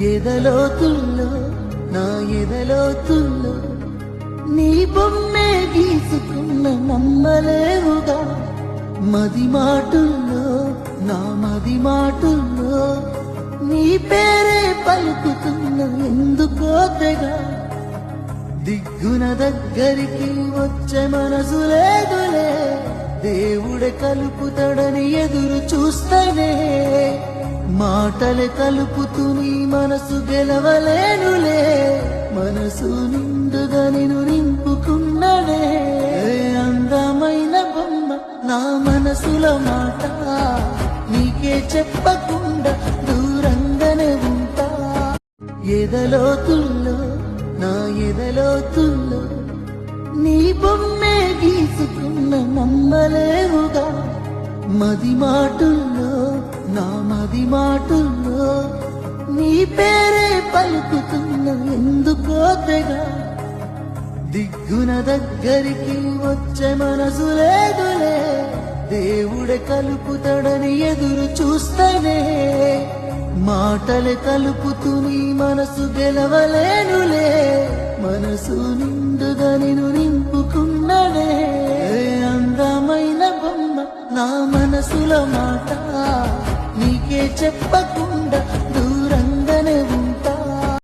ఎదలోతుల్లో నా ఎదలోతుల్లో నీ బొమ్మే గీసుకున్న నమ్మలేవుగా మది మాటుల్లో నా మది మాటుల్లో నీ పేరే పలుకుతున్న ఎందుకో తెగా దిగ్గున దగ్గరికి వచ్చే మనసు లేదులే దేవుడే కలుపుతాడని ఎదురు చూస్తేనే మాటలే కలుపుతూ నీ మనసు గెలవలేనులే మనసు నిండుగా నిన్ను నింపుకున్నడే అందమైన బొమ్మ నా మనసులో మాట నీకే చెప్పకుండా దూరంగానే ఉంటా ఎదలోతుల్లో నా ఎదలోతుల్లో నీ బొమ్మే గీసుకున్న నమ్మలేవుగా మది మాటుల్లో నా మది మాటుల్లో నీ పేరే పలుకుతున్న ఎందుకో తెగా దిగ్గున దగ్గరికి వచ్చే మనసు లేదులే దేవుడే కలుపుతాడని ఎదురు చూస్తేనే మాటలే కలుపుతూ నీ మనసు గెలవలేనులే మనసు నిండుగా నిన్ను నింపుకున్నడే అందమైన బొమ్మ నా మనసులో మాట నీకే చెప్ప